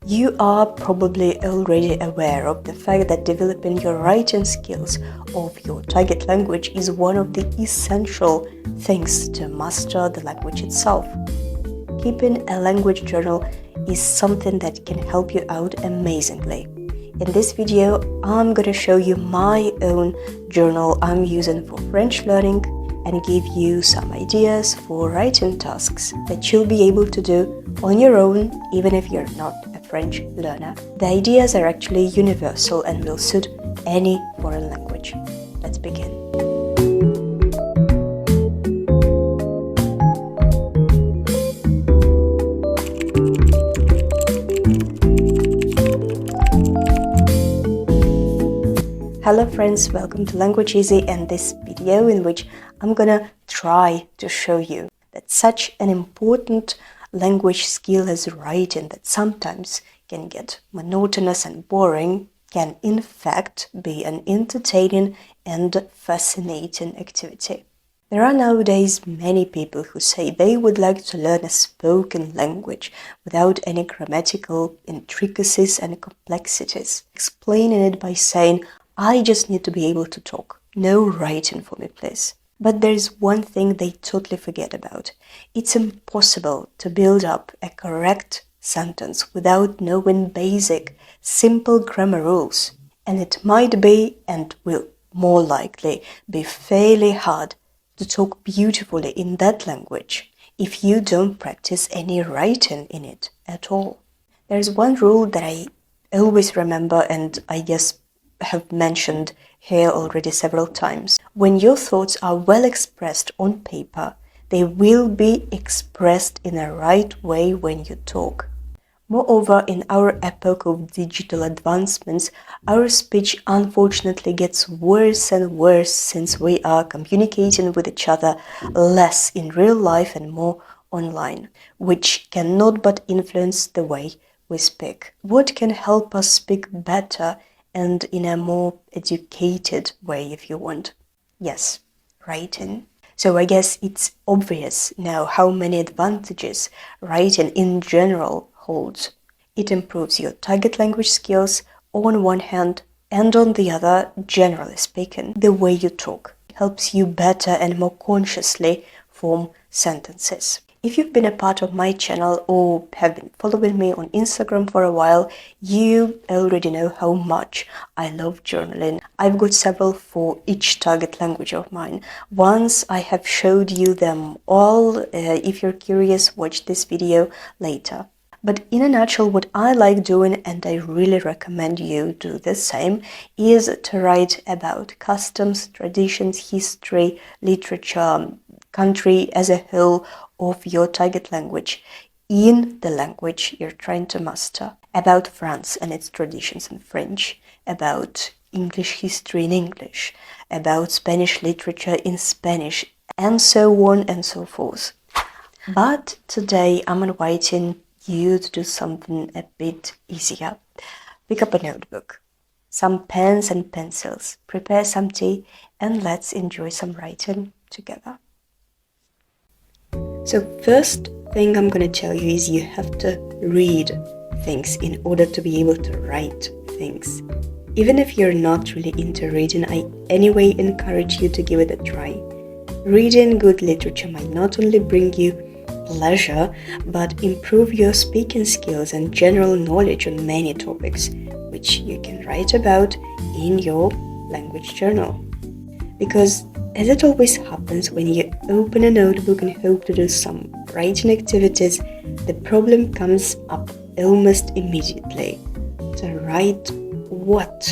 You are probably already aware of the fact that developing your writing skills of your target language is one of the essential things to master the language itself. Keeping a language journal is something that can help you out amazingly. In this video, I'm going to show you my own journal I'm using for French learning and give you some ideas for writing tasks that you'll be able to do on your own even if you're not a French learner. The ideas are actually universal and will suit any foreign language. Let's begin. Hello friends, welcome to Language Easy and this video in which I'm gonna try to show you that such an important language skill as writing that sometimes can get monotonous and boring can in fact be an entertaining and fascinating activity. There are nowadays many people who say they would like to learn a spoken language without any grammatical intricacies and complexities, explaining it by saying, I just need to be able to talk. No writing for me, please. But there's one thing they totally forget about. It's impossible to build up a correct sentence without knowing basic, simple grammar rules. And it might be, and will more likely be, fairly hard to talk beautifully in that language if you don't practice any writing in it at all. There's one rule that I always remember, and I guess have mentioned here already several times. When your thoughts are well expressed on paper, they will be expressed in a right way when you talk. Moreover, in our epoch of digital advancements, our speech unfortunately gets worse and worse since we are communicating with each other less in real life and more online, which cannot but influence the way we speak. What can help us speak better and in a more educated way, if you want? Yes, writing. So I guess it's obvious now how many advantages writing in general holds. It improves your target language skills on one hand, and on the other, generally speaking, the way you talk helps you better and more consciously form sentences. If you've been a part of my channel or have been following me on Instagram for a while, you already know how much I love journaling. I've got several for each target language of mine. Once I have showed you them all. If you're curious, watch this video later. But in a nutshell, what I like doing, and I really recommend you do the same, is to write about customs, traditions, history, literature, country as a whole of your target language in the language you're trying to master. About France and its traditions in French, about English history in English, about Spanish literature in Spanish, and so on and so forth. But today I'm inviting you to do something a bit easier. Pick up a notebook, some pens and pencils, prepare some tea, and let's enjoy some writing together. So first thing I'm going to tell you is you have to read things in order to be able to write things. Even if you're not really into reading, I anyway encourage you to give it a try. Reading good literature might not only bring you pleasure, but improve your speaking skills and general knowledge on many topics, which you can write about in your language journal. Because as it always happens when you open a notebook and hope to do some writing activities, the problem comes up almost immediately. To write what?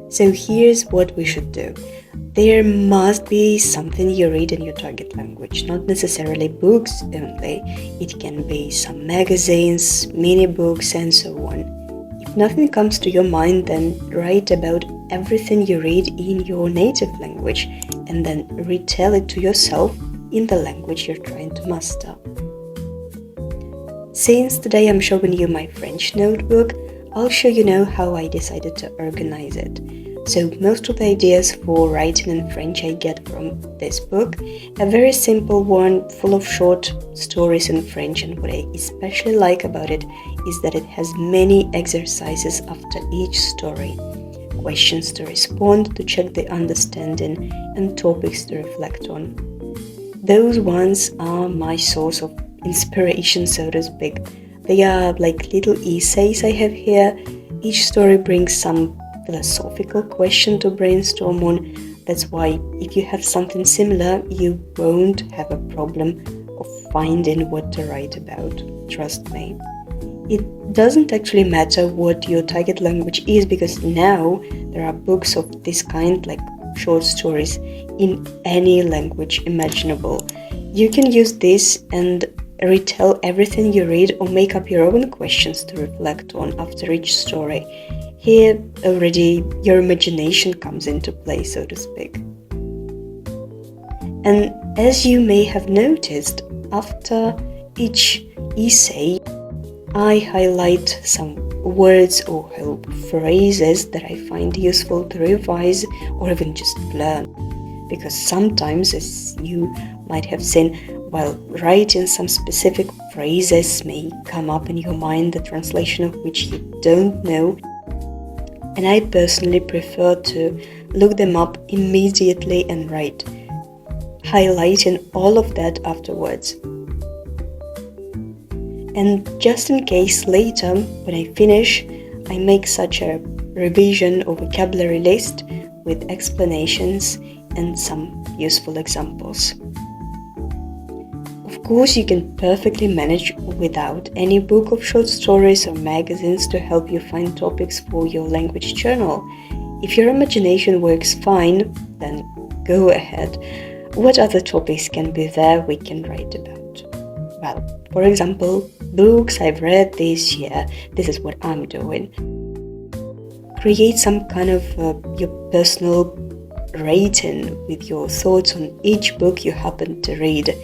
So here's what we should do. There must be something you read in your target language, not necessarily books only. It can be some magazines, mini books, and so on. If nothing comes to your mind, then write about everything you read in your native language and then retell it to yourself in the language you're trying to master. Since today I'm showing you my French notebook, I'll show you now how I decided to organize it. So most of the ideas for writing in French I get from this book. A very simple one, full of short stories in French, and what I especially like about it is that it has many exercises after each story. Questions to respond, to check the understanding, and topics to reflect on. Those ones are my source of inspiration, so to speak. They are like little essays I have here. Each story brings some philosophical question to brainstorm on. That's why if you have something similar, you won't have a problem of finding what to write about. Trust me. It doesn't actually matter what your target language is, because now there are books of this kind, like short stories, in any language imaginable. You can use this and retell everything you read, or make up your own questions to reflect on after each story. Here already your imagination comes into play, so to speak. And as you may have noticed, after each essay I highlight some words or whole phrases that I find useful to revise or even just learn. Because sometimes, as you might have seen, while writing, some specific phrases may come up in your mind, the translation of which you don't know. And I personally prefer to look them up immediately and write, highlighting all of that afterwards. And just in case later, when I finish, I make such a revision or vocabulary list with explanations and some useful examples. Of course, you can perfectly manage without any book of short stories or magazines to help you find topics for your language journal. If your imagination works fine, then go ahead. What other topics can be there we can write about? Well, for example, books I've read this year. This is what I'm doing. Create some kind of your personal rating with your thoughts on each book you happen to read,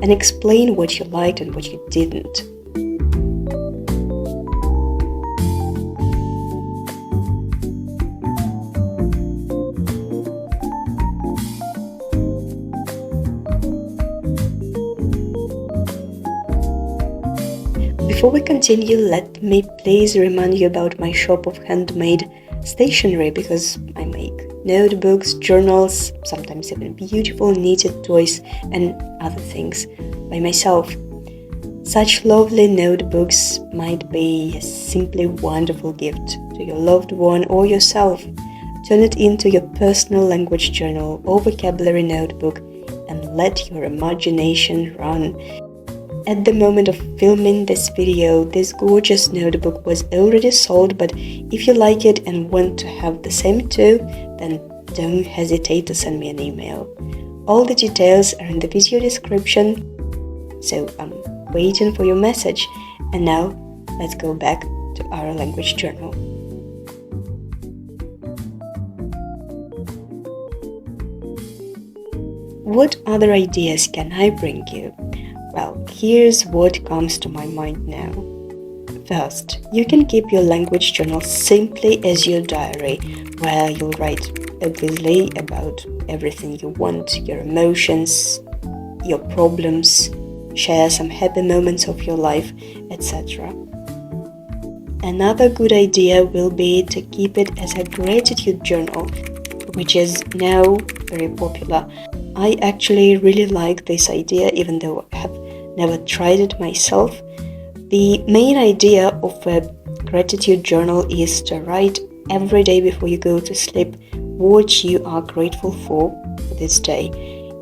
and explain what you liked and what you didn't. Before we continue, let me please remind you about my shop of handmade stationery, because I make notebooks, journals, sometimes even beautiful knitted toys and other things by myself. Such lovely notebooks might be a simply wonderful gift to your loved one or yourself. Turn it into your personal language journal or vocabulary notebook and let your imagination run. At the moment of filming this video, this gorgeous notebook was already sold, but if you like it and want to have the same too, then don't hesitate to send me an email. All the details are in the video description, so I'm waiting for your message. And now, let's go back to our language journal. What other ideas can I bring you? Well, here's what comes to my mind now. First, you can keep your language journal simply as your diary, where you'll write obviously about everything you want, your emotions, your problems, share some happy moments of your life, etc. Another good idea will be to keep it as a gratitude journal, which is now very popular. I actually really like this idea, even though I have never tried it myself. The main idea of a gratitude journal is to write every day before you go to sleep what you are grateful for this day.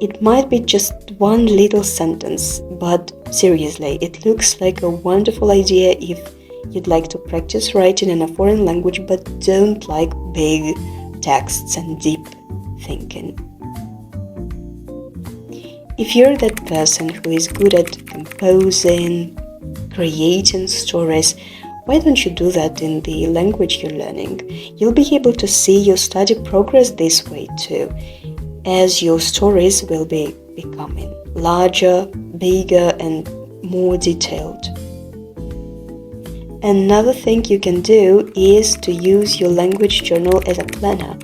It might be just one little sentence, but seriously, it looks like a wonderful idea if you'd like to practice writing in a foreign language but don't like big texts and deep thinking. If you're that person who is good at composing, creating stories, why don't you do that in the language you're learning? You'll be able to see your study progress this way too, as your stories will be becoming larger, bigger, and more detailed. Another thing you can do is to use your language journal as a planner.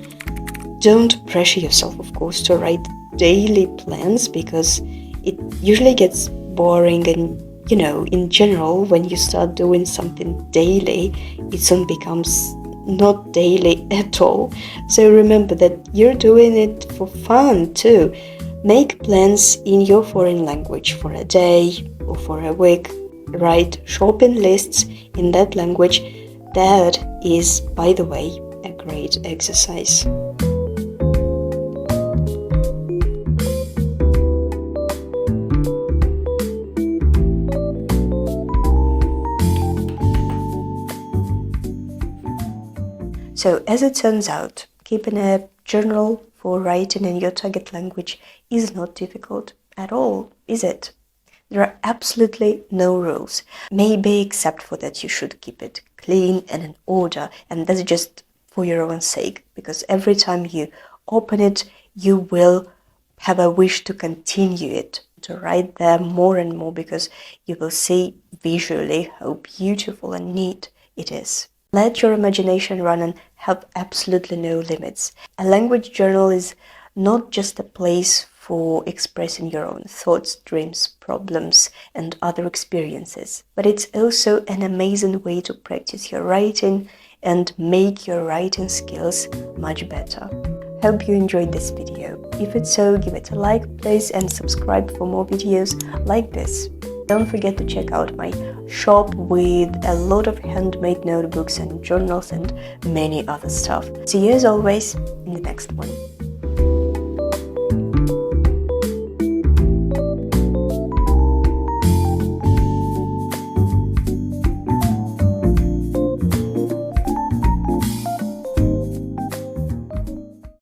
Don't pressure yourself, of course, to write daily plans, because it usually gets boring, and in general, when you start doing something daily, it soon becomes not daily at all. So remember that you're doing it for fun too. Make plans in your foreign language for a day or for a week. Write shopping lists in that language. That is, by the way, a great exercise. So, as it turns out, keeping a journal for writing in your target language is not difficult at all, is it? There are absolutely no rules. Maybe except for that you should keep it clean and in order, and that's just for your own sake, because every time you open it, you will have a wish to continue it, to write there more and more, because you will see visually how beautiful and neat it is. Let your imagination run and have absolutely no limits. A language journal is not just a place for expressing your own thoughts, dreams, problems, and other experiences, but it's also an amazing way to practice your writing and make your writing skills much better. Hope you enjoyed this video. If it's so, give it a like, please, and subscribe for more videos like this. Don't forget to check out my shop with a lot of handmade notebooks and journals and many other stuff. See you as always in the next one.